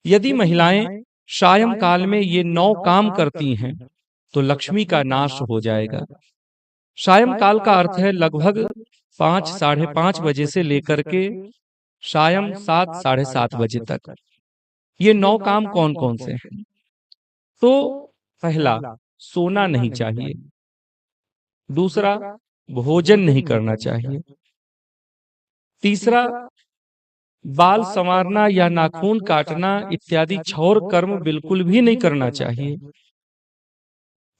यदि महिलाएं सायं काल में ये 9 काम करती हैं तो लक्ष्मी का नाश हो जाएगा। सायं काल का अर्थ है लगभग 5 साढ़े 5 बजे से लेकर के सायं 7 साढ़े 7 बजे तक। ये 9 काम कौन कौन से हैं? तो पहला, सोना नहीं चाहिए। दूसरा, भोजन नहीं करना चाहिए। तीसरा, बाल संवारना या नाखून काटना इत्यादि क्षौर कर्म बिल्कुल भी नहीं करना चाहिए।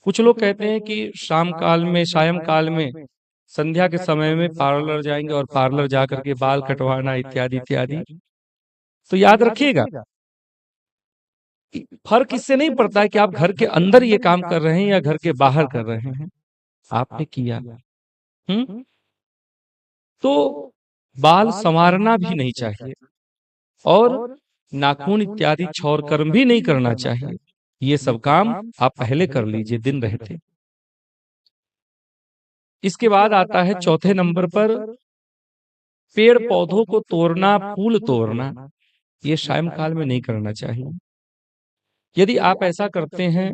कुछ लोग कहते हैं कि शाम काल में, सायं काल में, संध्या के समय में पार्लर जाएंगे और पार्लर जाकर के बाल कटवाना इत्यादि इत्यादि। तो याद रखिएगा, फर्क इससे नहीं पड़ता है कि आप घर के अंदर ये काम कर रहे हैं या घर के बाहर कर रहे हैं, आपने किया। तो बाल संवारना भी नहीं चाहिए और नाखून इत्यादि क्षौर कर्म भी नहीं करना चाहिए। ये सब काम आप पहले कर लीजिए दिन रहते। इसके बाद आता है चौथे नंबर पर पेड़ पौधों को तोड़ना, फूल तोड़ना। ये सायं काल में नहीं करना चाहिए। यदि आप ऐसा करते हैं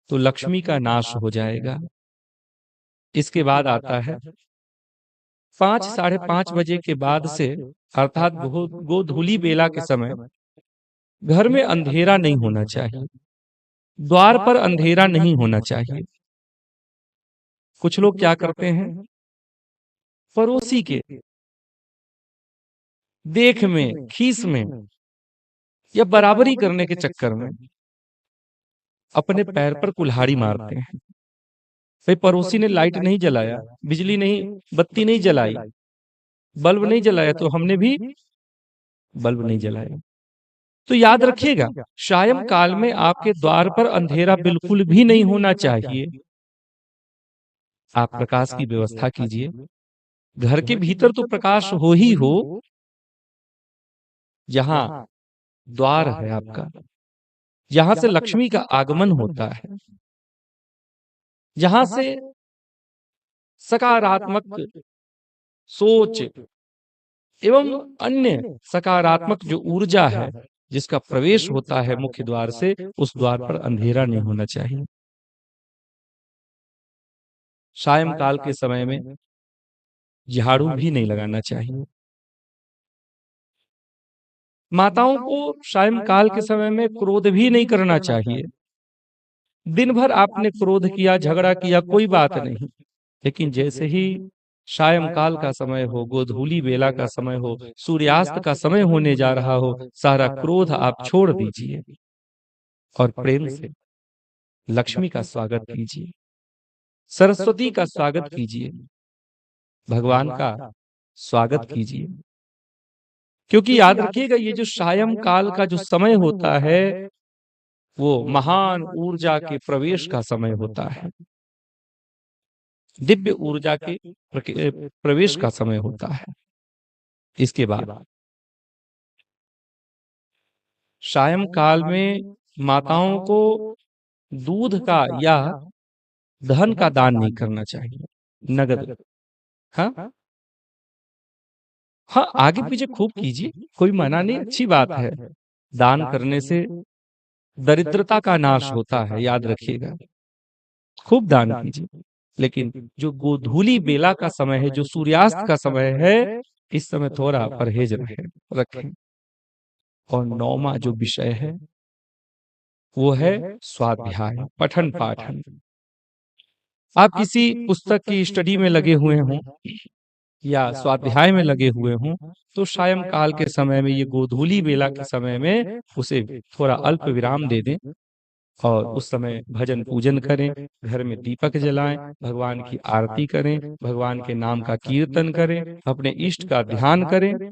तो लक्ष्मी का नाश हो जाएगा। इसके बाद आता है 5 साढ़े 5 बजे के बाद से, अर्थात गोधूली बेला के समय, घर में अंधेरा नहीं होना चाहिए। द्वार पर अंधेरा नहीं होना चाहिए। कुछ लोग क्या करते हैं, पड़ोसी के देख में, खीस में या बराबरी करने के चक्कर में अपने पैर पर कुल्हाड़ी मारते हैं। भाई, पड़ोसी ने लाइट नहीं जलाया, बिजली नहीं, बत्ती नहीं जलाई, बल्ब नहीं जलाया, तो हमने भी बल्ब नहीं जलाया। तो याद रखिएगा, सायं काल में आपके द्वार पर अंधेरा बिल्कुल भी नहीं होना चाहिए। आप प्रकाश की व्यवस्था कीजिए। घर के भीतर तो प्रकाश हो ही हो, जहां द्वार है आपका, जहां से लक्ष्मी का आगमन होता है, जहां से सकारात्मक सोच एवं अन्य सकारात्मक जो ऊर्जा है जिसका प्रवेश होता है मुख्य द्वार से, उस द्वार पर अंधेरा नहीं होना चाहिए। सायं काल के समय में झाड़ू भी नहीं लगाना चाहिए। माताओं को सायं काल के समय में क्रोध भी नहीं करना चाहिए। दिन भर आपने क्रोध किया, झगड़ा किया, कोई बात नहीं, लेकिन जैसे ही सायं काल का समय हो, गोधूली बेला का समय हो, सूर्यास्त का समय होने जा रहा हो, सारा क्रोध आप छोड़ दीजिए और प्रेम से लक्ष्मी का स्वागत कीजिए, सरस्वती का स्वागत कीजिए, भगवान का स्वागत कीजिए। क्योंकि याद रखिएगा, ये जो सायं काल का जो समय होता है वो महान ऊर्जा के प्रवेश का समय होता है, दिव्य ऊर्जा के प्रवेश का समय होता है। इसके बाद सायं काल में माताओं को दूध का या धन का दान नहीं करना चाहिए, नगद। हाँ हाँ, आगे पीछे खूब कीजिए, कोई मना नहीं, अच्छी बात है। दान करने से दरिद्रता का नाश होता है, याद रखिएगा, खूब दान कीजिए। लेकिन जो गोधूली बेला का समय है, जो सूर्यास्त का समय है, इस समय थोड़ा परहेज रखें। और 9वां जो विषय है वो है स्वाध्याय, पठन पाठन। आप किसी पुस्तक की स्टडी में लगे हुए हों या स्वाध्याय में लगे हुए हों, तो सायं काल के समय में, ये गोधूली बेला के समय में, उसे थोड़ा अल्प विराम दे दें और उस समय भजन पूजन करें, घर में दीपक जलाएं, भगवान की आरती करें, भगवान के नाम का कीर्तन करें, अपने इष्ट का ध्यान करें।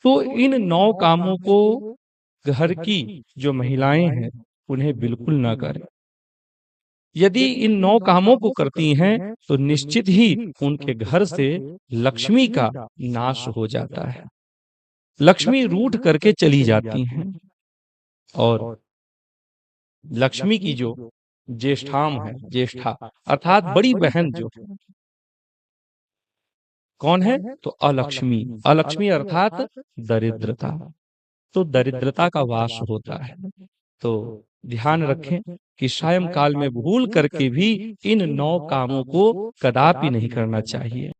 तो इन 9 कामों को घर की जो महिलाएं हैं उन्हें बिल्कुल ना करें। यदि इन 9 कामों को करती हैं तो निश्चित ही उनके घर से लक्ष्मी का नाश हो जाता है, लक्ष्मी रूठ करके चली जाती हैं। और लक्ष्मी की जो ज्येष्ठाम है, ज्येष्ठा अर्थात बड़ी बहन जो है, कौन है? तो अलक्ष्मी। अलक्ष्मी अर्थात दरिद्रता। तो दरिद्रता का वास होता है। तो ध्यान रखें कि सायं काल में भूल करके भी इन 9 कामों को कदापि नहीं करना चाहिए।